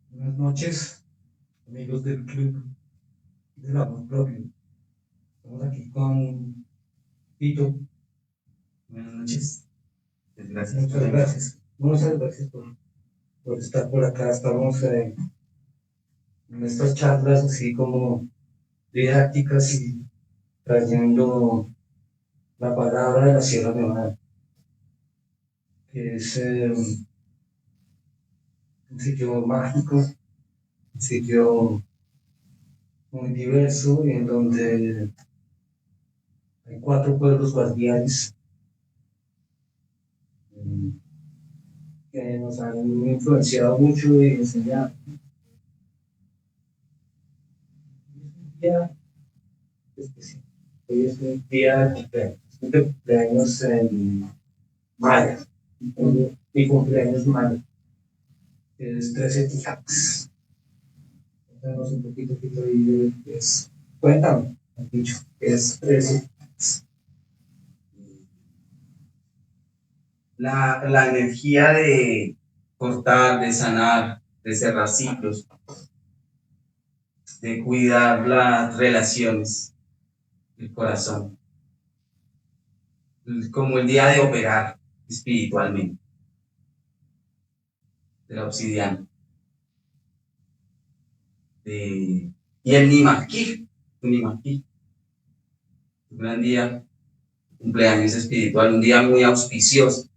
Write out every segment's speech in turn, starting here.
Buenas noches, amigos del Club del Amor Propio. Estamos aquí con Tito. Buenas noches. Gracias. Muchas gracias. Muchas gracias por estar por acá. Estamos en estas charlas así como didácticas y trayendo la palabra de la Sierra Nevada, que es un sitio mágico, un sitio muy diverso y en donde hay 4 pueblos guardianes que nos han influenciado mucho y enseñado. Día especial. Hoy es un día de cumpleaños en mayo. Mi cumpleaños en mayo. Es 13 Tijax. Cuéntanos un poquito ahí. Cuéntame, has dicho, es 13. La energía de cortar, de sanar, de cerrar ciclos, de cuidar las relaciones, el corazón, como el día de operar espiritualmente, de la obsidiana, y el Nimaquí, un gran día, cumpleaños espiritual, un día muy auspicioso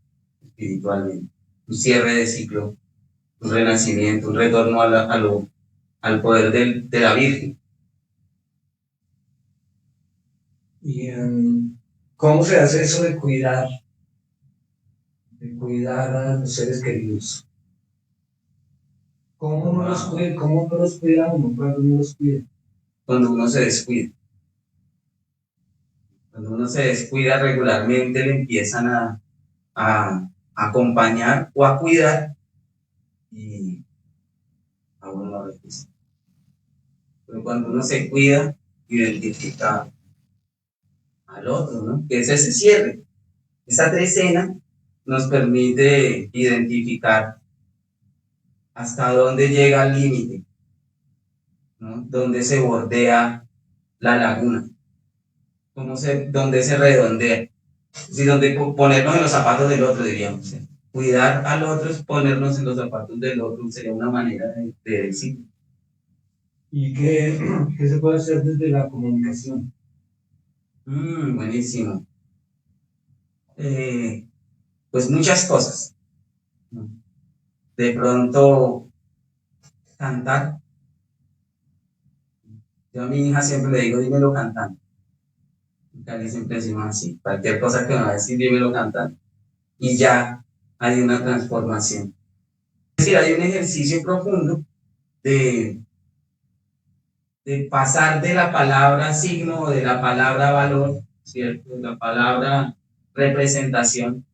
espiritualmente, un cierre de ciclo, un renacimiento, un retorno al poder de la Virgen. ¿Y cómo se hace eso de cuidar a los seres queridos? ¿Cómo no los cuida uno? ¿Cuándo no los cuida? Cuando uno se descuida. Cuando uno se descuida regularmente le empiezan a acompañar o a cuidar y a uno lo resiste. Pero cuando uno se cuida, identifica al otro, ¿no? Que es ese cierre. Esa trecena nos permite identificar hasta dónde llega el límite, ¿no? Dónde se bordea la laguna, dónde se redondea. Sí, donde ponernos en los zapatos del otro, diríamos. ¿Sí? Cuidar al otro es ponernos en los zapatos del otro, sería una manera de decir. ¿Y qué se puede hacer desde la comunicación? Buenísimo. Pues muchas cosas. De pronto, cantar. Yo a mi hija siempre le digo, dímelo cantando. En Cali siempre decimos así, cualquier cosa que me va a decir, dímelo cantando. Y ya hay una transformación. Es decir, hay un ejercicio profundo de pasar de la palabra signo o de la palabra valor, ¿cierto? De la palabra representación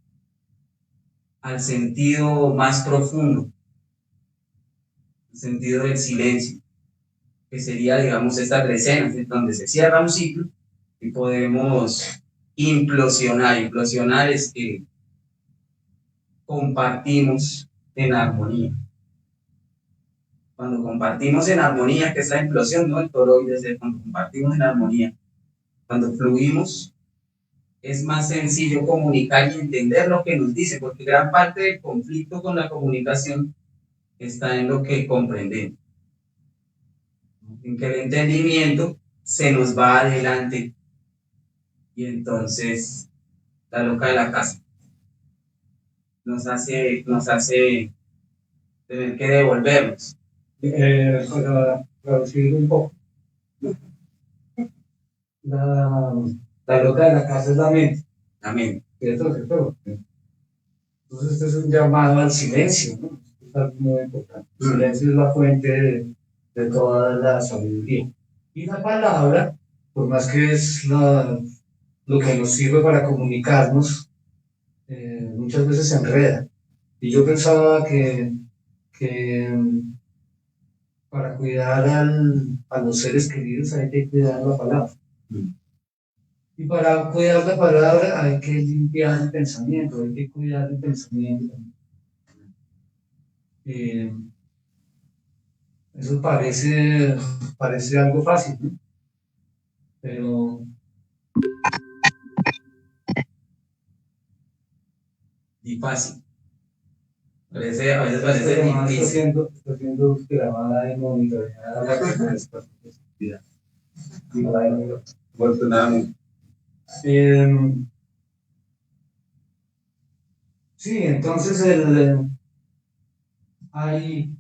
al sentido más profundo, el sentido del silencio, que sería, digamos, estas tres escenas, donde se cierra un ciclo y podemos implosionar. Implosionar es que compartimos en armonía. Cuando compartimos en armonía, que es la implosión, ¿no? El toroides es cuando compartimos en armonía, cuando fluimos, es más sencillo comunicar y entender lo que nos dice, porque gran parte del conflicto con la comunicación está en lo que comprendemos, en que el entendimiento se nos va adelante y entonces la loca de la casa nos hace tener que devolvernos. Para traducir un poco, la loca de la casa es la mente. Amén. ¿Cierto? ¿Cierto? Entonces, este es un llamado al silencio, ¿no? Es algo muy importante. El silencio es la fuente de toda la sabiduría. Y la palabra, por más que es lo que nos sirve para comunicarnos, muchas veces se enreda. Y yo pensaba que para cuidar a los seres queridos hay que cuidar la palabra. Y para cuidar la palabra hay que limpiar el pensamiento, hay que cuidar el pensamiento. Eso parece algo fácil, ¿no? Pero Y fácil. A veces parece difícil. Está siendo grabada de monitoreada la responsabilidad. Afortunadamente. Sí, entonces hay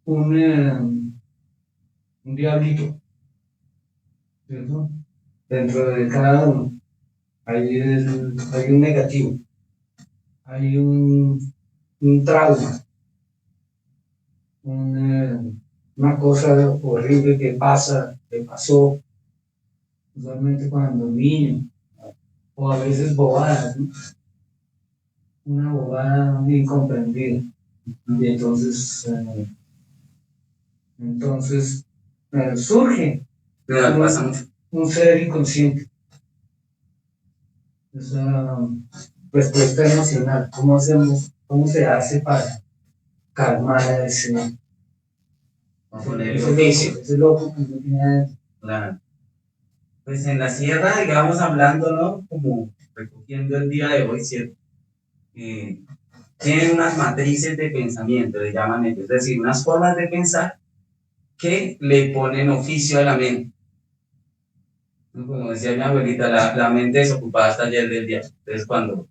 un diablito, ¿cierto? Dentro de cada uno hay un negativo, hay un trauma, una cosa horrible que pasó, usualmente cuando niño, o a veces bobadas, ¿no? Una bobada incomprendida. Y entonces surge un ser inconsciente. Esa respuesta emocional, ¿cómo se hace para calmar a ese loco que no tiene? Claro. Pues en la sierra, digamos, hablando, ¿no? Como recogiendo el día de hoy, ¿cierto? Tienen unas matrices de pensamiento, le llaman ellos, es decir, unas formas de pensar que le ponen oficio a la mente. Como decía mi abuelita, la mente desocupada hasta ayer del día. Entonces, cuando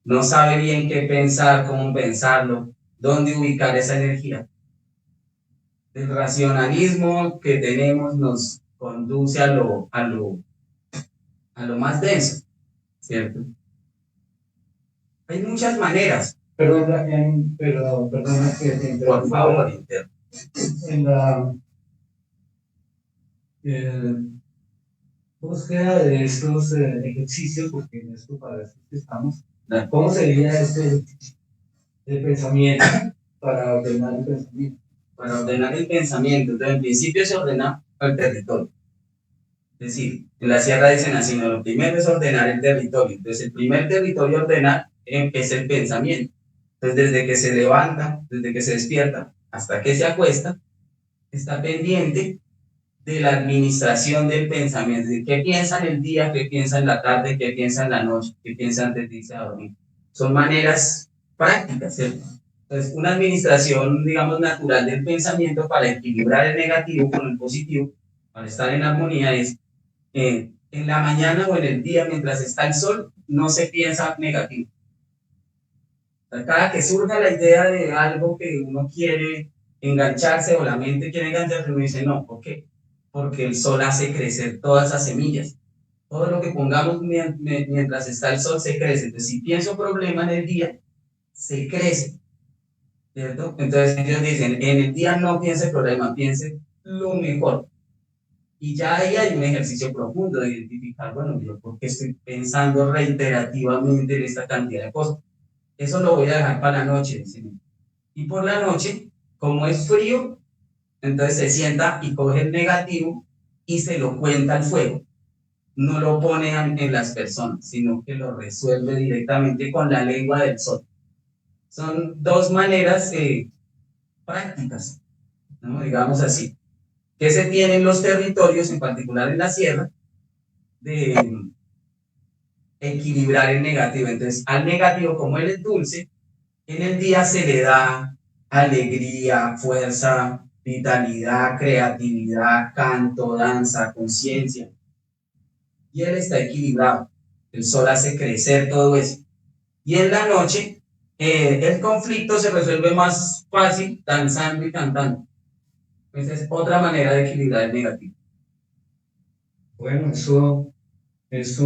no sabe bien qué pensar, cómo pensarlo, dónde ubicar esa energía, el racionalismo que tenemos nos conduce a lo más denso, ¿cierto? Hay muchas maneras. Perdona que te interrumpa. Por favor, en la búsqueda de estos ejercicios, porque en esto para eso estamos, ¿cómo sería este ejercicio de pensamiento para ordenar el pensamiento? Para ordenar el pensamiento, entonces en principio se ordena el territorio. Es decir, en la sierra dicen así, no, lo primero es ordenar el territorio. Entonces el primer territorio a ordenar es el pensamiento. Entonces desde que se levanta, desde que se despierta hasta que se acuesta, está pendiente de la administración del pensamiento. Es decir, qué piensa en el día, qué piensa en la tarde, qué piensa en la noche, qué piensa antes de irse a dormir. Son maneras prácticas, ¿cierto? Entonces, una administración, digamos, natural del pensamiento para equilibrar el negativo con el positivo, para estar en armonía, es en la mañana o en el día, mientras está el sol, no se piensa negativo. Cada que surja la idea de algo que uno quiere engancharse o la mente quiere engancharse, uno dice no, ¿por qué? Porque el sol hace crecer todas esas semillas. Todo lo que pongamos mientras está el sol se crece. Entonces, si pienso problema en el día, se crece, ¿cierto? Entonces ellos dicen, en el día no piense problema, piense lo mejor. Y ya ahí hay un ejercicio profundo de identificar, bueno, yo por qué estoy pensando reiterativamente en esta cantidad de cosas. Eso lo voy a dejar para la noche, dicen. Y por la noche, como es frío, entonces se sienta y coge el negativo y se lo cuenta al fuego. No lo pone en las personas, sino que lo resuelve directamente con la lengua del sol. Son dos maneras prácticas, ¿no? Digamos así, que se tienen los territorios, en particular en la sierra, de equilibrar el negativo. Entonces, al negativo, como él es dulce, en el día se le da alegría, fuerza, vitalidad, creatividad, canto, danza, conciencia. Y él está equilibrado. El sol hace crecer todo eso. Y en la noche, el conflicto se resuelve más fácil danzando y cantando. Esa es otra manera de equilibrar el negativo. Bueno, eso es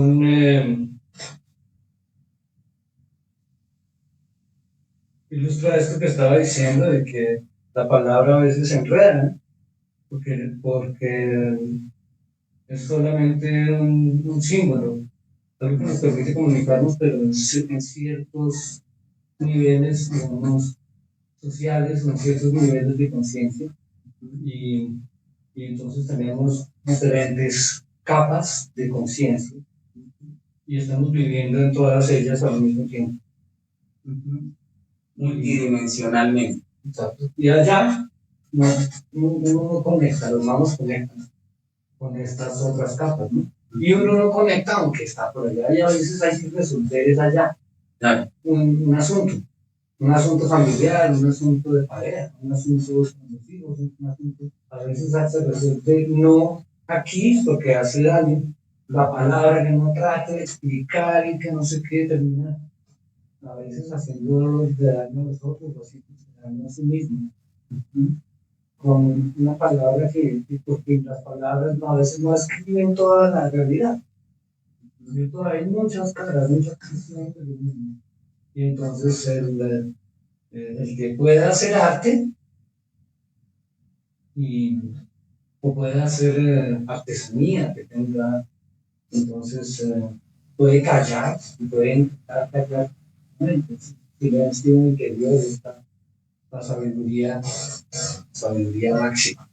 ilustra esto que estaba diciendo de que la palabra a veces se enreda, ¿eh? porque es solamente un símbolo, algo que nos permite comunicarnos, pero en ciertos niveles, digamos, sociales, en ciertos niveles de conciencia. Y, y entonces tenemos diferentes capas de conciencia y estamos viviendo en todas ellas al mismo tiempo. Multidimensionalmente. Exacto. Y allá uno no conecta, los manos conectan con estas otras capas, ¿no? Y uno no conecta aunque está por allá, y a veces hay que resolver allá Claro. un asunto familiar, un asunto de pareja, un asunto con los hijos, un asunto, a veces se resuelve no aquí porque hace daño, la palabra que no trate de explicar y que no sé qué termina a veces haciendo daño a los otros, o así, daño a sí mismo. Con una palabra porque las palabras a veces no escriben toda la realidad. ¿Cierto? Hay muchas caras, muchas cuestiones de lo mismo. Y entonces el que pueda hacer arte o pueda hacer artesanía, que tenga, entonces puede callar y puede intentar callar. Entonces, silencio interior está la sabiduría máxima.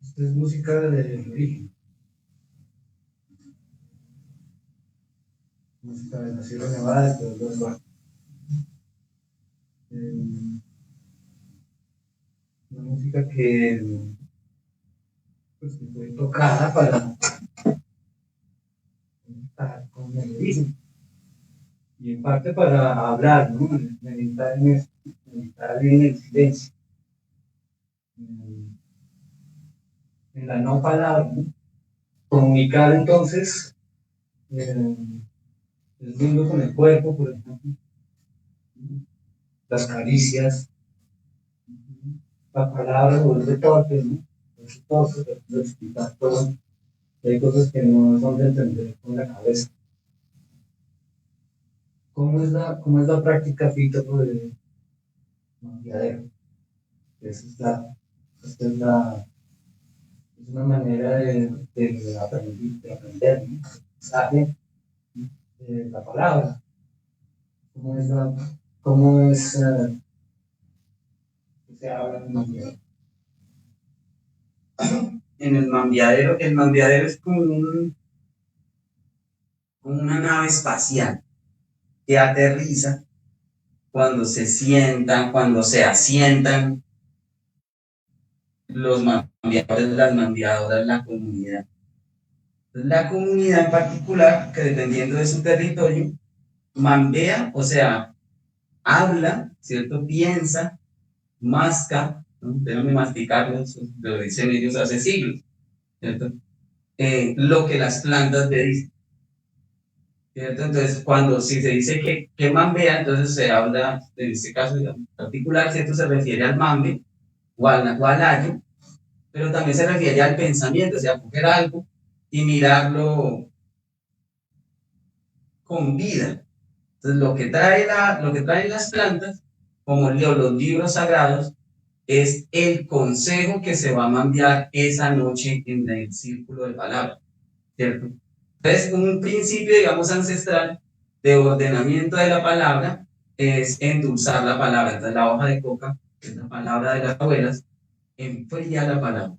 Esta es música de origen, música de la Sierra Nevada, de los dos. Una música que, pues, que fue tocada para conectar con el origen y en parte para hablar, ¿no? Meditar en eso, meditar en el silencio, en la no palabra, ¿no? Comunicar entonces el mundo con el cuerpo, por ejemplo, las caricias, la palabra vuelve torpe, ¿no? Es torpe, de explicar todo. Hay cosas que no son de entender con la cabeza. ¿Cómo es la práctica, Fito, de mangueadero? Esta es una manera de aprender, ¿no? Sabe la palabra. ¿Cómo es que se habla en el mangueadero? En el mambiadero es como una nave espacial que aterriza cuando se sientan, cuando se asientan los mambiadores, las mambiadoras, la comunidad. La comunidad en particular, que dependiendo de su territorio, mambea, o sea, habla, ¿cierto? Piensa, masca, ¿no? Déjame masticarlo, lo dicen ellos hace siglos, ¿cierto? Lo que las plantas le dicen, ¿cierto? Entonces, si se dice que mambea, entonces se habla, en este caso en particular, ¿cierto? Se refiere al mambe o al ayo, pero también se refiere al pensamiento, o sea, coger algo y mirarlo con vida. Entonces, lo que traen las plantas, como los libros sagrados, es el consejo que se va a mandar esa noche en el círculo de palabras, ¿cierto? Entonces, un principio, digamos, ancestral de ordenamiento de la palabra es endulzar la palabra. Entonces, la hoja de coca la palabra de las abuelas, enfría la palabra,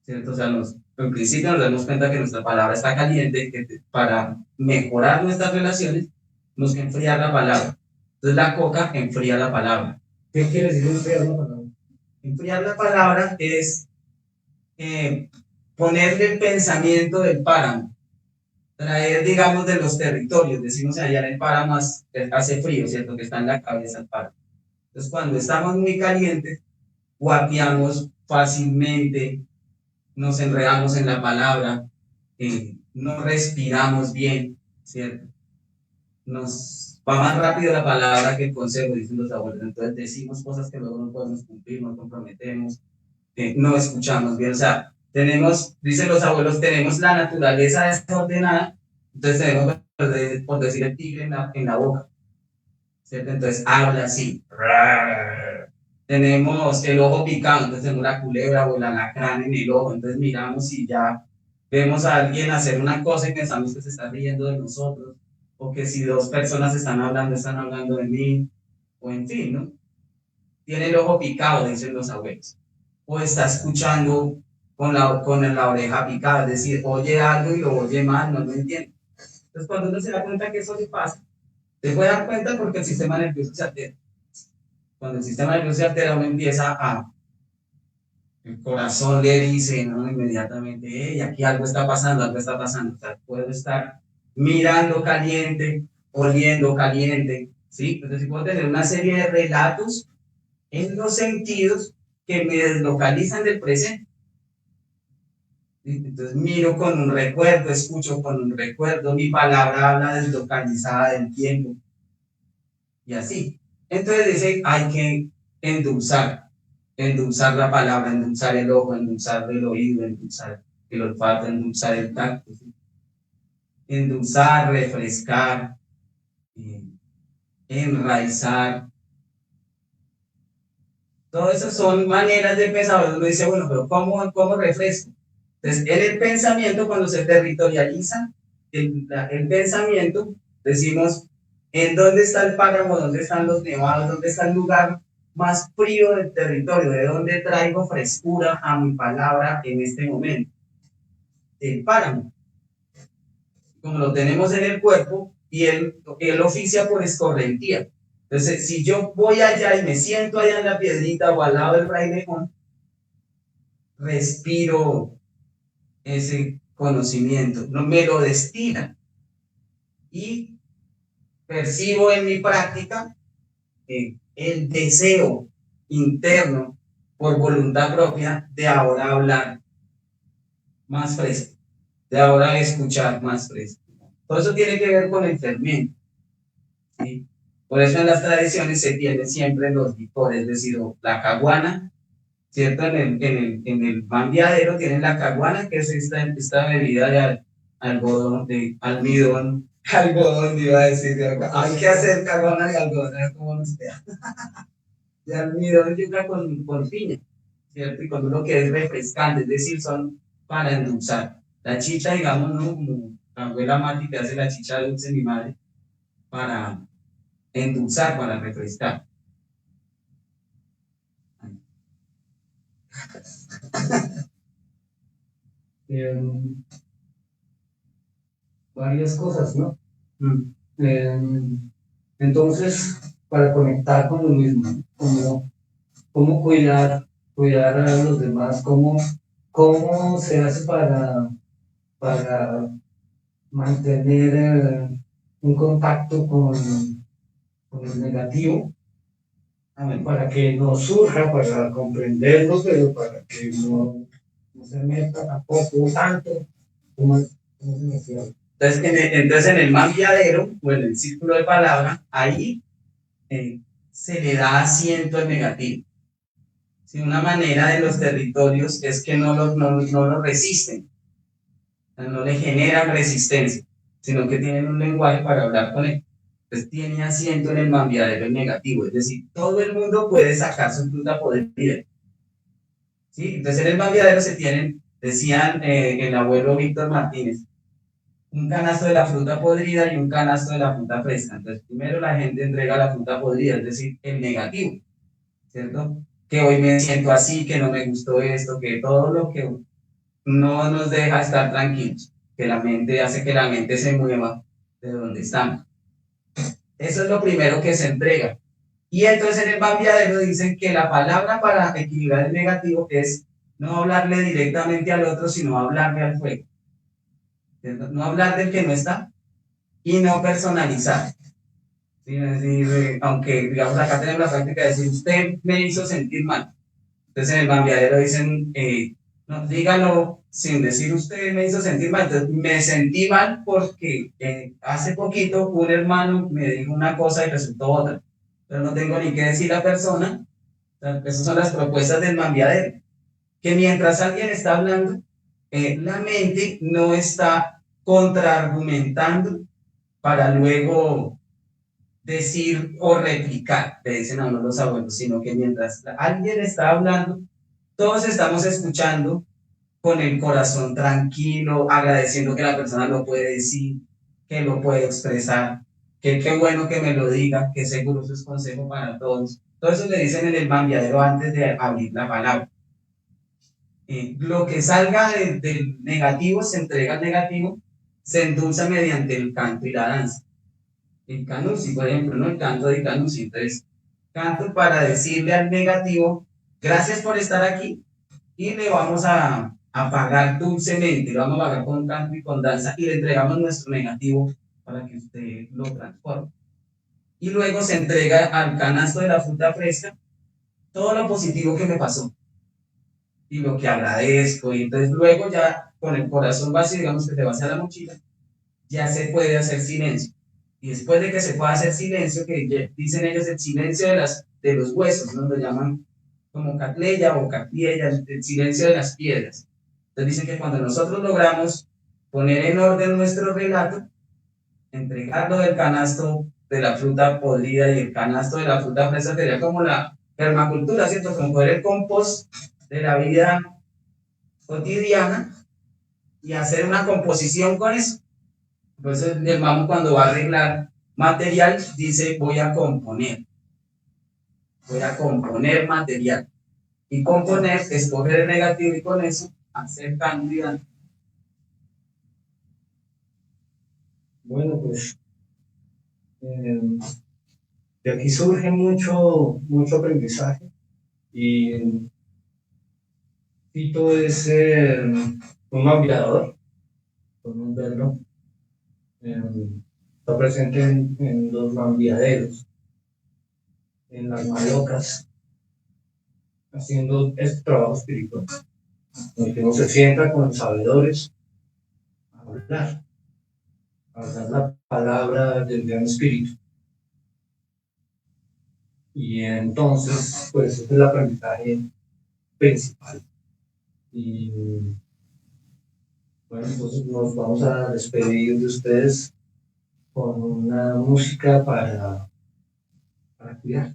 ¿cierto? O sea, en principio nos damos cuenta que nuestra palabra está caliente, que para mejorar nuestras relaciones, tenemos que enfriar la palabra. Entonces la coca enfría la palabra. ¿Qué quiere decir enfriar la palabra? Enfriar la palabra es ponerle el pensamiento del páramo, traer, digamos, de los territorios, decimos allá en el páramo hace frío, ¿cierto? Que está en la cabeza el páramo. Entonces, cuando estamos muy calientes, guapiamos fácilmente, nos enredamos en la palabra, no respiramos bien, ¿cierto? Nos va más rápido la palabra que el consejo, dicen los abuelos. Entonces decimos cosas que luego no podemos cumplir, no comprometemos, no escuchamos bien. O sea, tenemos, dicen los abuelos, tenemos la naturaleza desordenada, entonces tenemos, por decir, el tigre en la boca, ¿cierto? Entonces habla así. Tenemos el ojo picado, entonces tenemos la culebra o el alacrán en el ojo, entonces miramos y ya vemos a alguien hacer una cosa y pensamos que se está riendo de nosotros, o que si dos personas están hablando de mí, o en fin, ¿no? Tiene el ojo picado, dicen los abuelos, o está escuchando con la oreja picada, es decir, oye algo y lo oye mal, no lo entiende. Entonces, cuando uno se da cuenta que eso le pasa, se puede dar cuenta porque el sistema nervioso se altera. Cuando el sistema nervioso se altera, uno empieza el corazón le dice, ¿no? Inmediatamente, hey, aquí algo está pasando, o sea, puedo estar mirando caliente, oliendo caliente, ¿sí? Entonces, puedo tener una serie de relatos en los sentidos que me deslocalizan del presente. ¿Sí? Entonces, miro con un recuerdo, escucho con un recuerdo, mi palabra habla deslocalizada del tiempo, y así. Entonces, dice, hay que endulzar la palabra, endulzar el ojo, endulzar el oído, endulzar el olfato, endulzar el tacto, ¿sí? Endulzar, refrescar, enraizar. Todas esas son maneras de pensar. Uno dice, bueno, pero ¿cómo refresco? Entonces, en el pensamiento, cuando se territorializa el pensamiento, decimos, ¿en dónde está el páramo? ¿Dónde están los nevados? ¿Dónde está el lugar más frío del territorio? ¿De dónde traigo frescura a mi palabra en este momento? El páramo. Como lo tenemos en el cuerpo, y él oficia por escorrentía. Entonces, si yo voy allá y me siento allá en la piedrita o al lado del frailejón, respiro ese conocimiento, no me lo destila, y percibo en mi práctica el deseo interno por voluntad propia de ahora hablar más fresco, de ahora escuchar más fresco. Todo eso tiene que ver con el fermento, ¿sí? Por eso en las tradiciones se tienen siempre los licores, es decir, la caguana, ¿cierto? En el mambiadero tienen la caguana, que es esta bebida de algodón, de almidón, algodón, iba a decir, hay que hacer caguana de algodón, como nos queda. De almidón llega con piña, ¿cierto? Y con uno que es refrescante, es decir, son para endulzar. La chicha, digamos, ¿no? Como la abuela Mati que hace la chicha dulce, mi madre, para endulzar, para refrescar. Varias cosas, ¿no? Entonces, para conectar con lo mismo, cómo cuidar a los demás, cómo se hace para mantener un contacto con el negativo, para que no surja, para comprenderlo, pero para que no se meta tampoco tanto como se metía. Entonces en el mambiadero, o en el círculo de palabra, ahí se le da asiento al negativo. ¿Sí? Una manera de los territorios es que no lo resisten, no le generan resistencia, sino que tienen un lenguaje para hablar con él. Entonces tiene asiento en el mambiadero el negativo, es decir, todo el mundo puede sacar su fruta podrida. ¿Sí? Entonces en el mambiadero se tienen, decían el abuelo Víctor Martínez, un canasto de la fruta podrida y un canasto de la fruta fresca. Entonces primero la gente entrega la fruta podrida, es decir, el negativo, ¿cierto? Que hoy me siento así, que no me gustó esto, que todo lo que no nos deja estar tranquilos, que la mente hace que la mente se mueva de donde estamos. Eso es lo primero que se entrega. Y entonces en el Bambiadero dicen que la palabra para equilibrar el negativo es no hablarle directamente al otro, sino hablarle al fuego. No hablar del que no está y no personalizar. ¿Sí? Es decir, aunque digamos acá tenemos la práctica de decir, usted me hizo sentir mal. Entonces en el Bambiadero dicen, no, dígalo sin decir usted me hizo sentir mal. Entonces me sentí mal porque hace poquito un hermano me dijo una cosa y resultó otra. Pero no tengo ni que decir a la persona. Esas son las propuestas del Bambiadero. Que mientras alguien está hablando, la mente no está contraargumentando para luego decir o replicar, le dicen a uno los abuelos, sino que mientras alguien está hablando, todos estamos escuchando con el corazón tranquilo, agradeciendo que la persona lo puede decir, que lo puede expresar, que qué bueno que me lo diga, que seguro eso es consejo para todos. Todo eso le dicen en el Bambiadero antes de abrir la palabra. Lo que salga del negativo se entrega al negativo, se endulza mediante el canto y la danza. El canusi, por ejemplo, ¿no? El canto de canusi. Entonces, canto para decirle al negativo, gracias por estar aquí, y le vamos a pagar dulcemente, le vamos a pagar con canto y con danza, y le entregamos nuestro negativo para que usted lo transforme. Y luego se entrega al canasto de la fruta fresca todo lo positivo que me pasó y lo que agradezco. Y entonces luego ya con el corazón vacío, digamos que te vas a la mochila, ya se puede hacer silencio. Y después de que se pueda hacer silencio, que dicen ellos el silencio de los huesos, ¿no? Lo llaman como catleya o catleya, el silencio de las piedras. Entonces dicen que cuando nosotros logramos poner en orden nuestro relato, entregarlo del canasto de la fruta podrida y el canasto de la fruta fresca, sería como la permacultura, ¿cierto? Como poner el compost de la vida cotidiana y hacer una composición con eso. Entonces el mamo cuando va a arreglar material dice voy a componer material. Y componer es coger el negativo y con eso hacer cantidad. Bueno, pues de aquí surge mucho aprendizaje y Tito es un aviador, podemos verlo. Está presente en los mambiaderos, en las malocas, haciendo este trabajo espiritual, en el que uno se sienta con los sabedores a hablar la palabra del gran espíritu. Y entonces, pues, este es el aprendizaje principal. Y bueno, entonces nos vamos a despedir de ustedes con una música para cuidar.